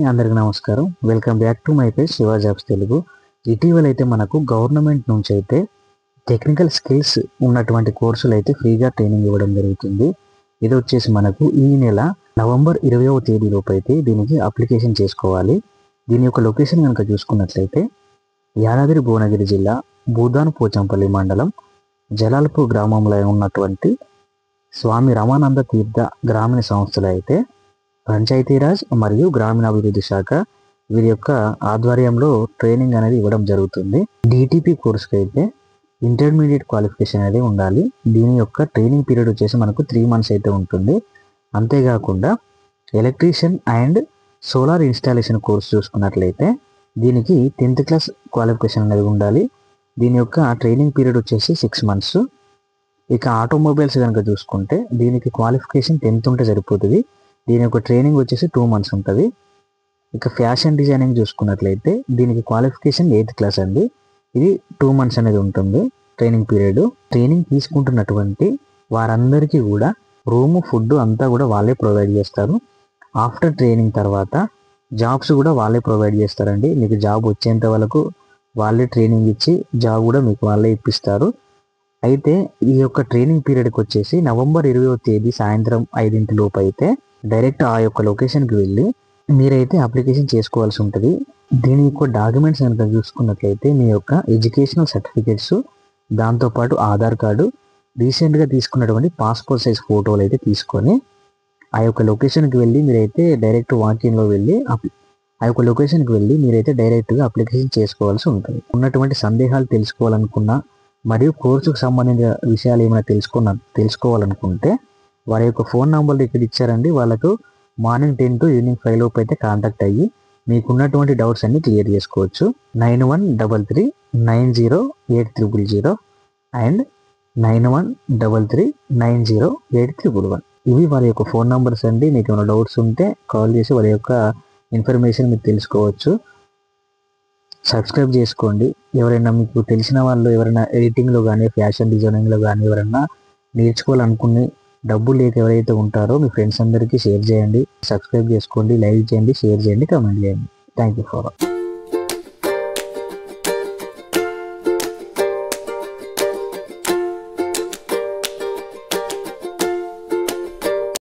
అందరికీ నమస్కారం. Welcome back to my page Shiva jobs Telugu. ఇటీవల అయితే మనకు గవర్నమెంట్ నుంచి అయితే టెక్నికల్ స్కిల్స్ ఉన్నటువంటి కోర్సులు అయితే ఫ్రీగా ట్రైనింగ్ ఇవ్వడం జరుగుతుంది. ఇది వచ్చేసి మనకు ఈ నెల నవంబర్ 20వ తేదీలోపు అయితే దీనికి అప్లికేషన్ చేసుకోవాలి. దీని యొక్క లొకేషన్ కనుక చూసుకున్నట్లయితే యాదాద్రి భువనగిరి జిల్లా భూదాన్ పోచంపల్లి మండలం జలాల్పూర్ గ్రామంలో ఉన్నటువంటి స్వామి రమానంద తీర్థ గ్రామీణ సంస్థలు అయితే పంచాయతీరాజ్ మరియు గ్రామీణాభివృద్ధి శాఖ వీరి యొక్క ఆధ్వర్యంలో ట్రైనింగ్ అనేది ఇవ్వడం జరుగుతుంది. డిటిపి కోర్సుకి అయితే ఇంటర్మీడియట్ క్వాలిఫికేషన్ అనేది ఉండాలి. దీని యొక్క ట్రైనింగ్ పీరియడ్ వచ్చేసి మనకు 3 months అయితే ఉంటుంది. అంతేకాకుండా electrician and solar installation course చూసుకున్నట్లయితే దీనికి 10th క్లాస్ క్వాలిఫికేషన్ అనేది ఉండాలి. దీని యొక్క ట్రైనింగ్ పీరియడ్ వచ్చేసి 6 months. ఇక ఆటోమొబైల్స్ కనుక చూసుకుంటే దీనికి క్వాలిఫికేషన్ 10th ఉంటే సరిపోతుంది. దీని యొక్క ట్రైనింగ్ వచ్చేసి 2 months ఉంటుంది. ఇక ఫ్యాషన్ డిజైనింగ్ చూసుకున్నట్లయితే దీనికి క్వాలిఫికేషన్ 8th క్లాస్ అండి. ఇది 2 months అనేది ఉంటుంది ట్రైనింగ్ పీరియడ్. ట్రైనింగ్ తీసుకుంటున్నటువంటి వారందరికీ కూడా రూము, ఫుడ్ అంతా కూడా వాళ్ళే ప్రొవైడ్ చేస్తారు. ఆఫ్టర్ ట్రైనింగ్ తర్వాత జాబ్స్ కూడా వాళ్ళే ప్రొవైడ్ చేస్తారండి. మీకు జాబ్ వచ్చేంత వరకు వాళ్ళే ట్రైనింగ్ ఇచ్చి జాబ్ కూడా మీకు వాళ్ళే ఇప్పిస్తారు. అయితే ఈ యొక్క ట్రైనింగ్ పీరియడ్కి వచ్చేసి నవంబర్ 20వ తేదీ సాయంత్రం 5 లోపు అయితే డైరెక్ట్ ఆ యొక్క లొకేషన్కి వెళ్ళి మీరైతే అప్లికేషన్ చేసుకోవాల్సి ఉంటుంది. దీని యొక్క డాక్యుమెంట్స్ కనుక చూసుకున్నట్లయితే మీ యొక్క ఎడ్యుకేషనల్ సర్టిఫికేట్స్, దాంతోపాటు ఆధార్ కార్డు, రీసెంట్గా తీసుకున్నటువంటి పాస్పోర్ట్ సైజ్ ఫోటోలు అయితే తీసుకొని ఆ యొక్క లొకేషన్కి వెళ్ళి మీరైతే డైరెక్ట్ వాకిన్లో వెళ్ళి ఆ యొక్క లొకేషన్కి వెళ్ళి మీరైతే డైరెక్ట్గా అప్లికేషన్ చేసుకోవాల్సి ఉంటుంది. ఉన్నటువంటి సందేహాలు తెలుసుకోవాలనుకున్నా మరియు కోర్సుకు సంబంధించిన విషయాలు ఏమైనా తెలుసుకోవాలనుకుంటే వారి యొక్క ఫోన్ నంబర్లు ఇక్కడ ఇచ్చారండి. వాళ్ళకు మార్నింగ్ 10 to ఈవినింగ్ 5 లోపు అయితే కాంటాక్ట్ అయ్యి మీకున్నటువంటి డౌట్స్ అన్ని క్లియర్ చేసుకోవచ్చు. 9133908000 అండ్ 9133908011 ఇవి వారి యొక్క ఫోన్ నంబర్స్ అండి. మీకు ఏమైనా డౌట్స్ ఉంటే కాల్ చేసి వారి యొక్క ఇన్ఫర్మేషన్ మీరు తెలుసుకోవచ్చు. సబ్స్క్రైబ్ చేసుకోండి. ఎవరైనా మీకు తెలిసిన వాళ్ళు ఎవరైనా ఎడిటింగ్లో కానీ ఫ్యాషన్ డిజైనింగ్లో కానీ ఎవరైనా నేర్చుకోవాలనుకుని డబ్బులు లేక ఎవరైతే ఉంటారో మీ ఫ్రెండ్స్ అందరికీ షేర్ చేయండి. సబ్స్క్రైబ్ చేసుకోండి, లైక్ చేయండి, షేర్ చేయండి, కామెంట్ చేయండి. Thank you for all.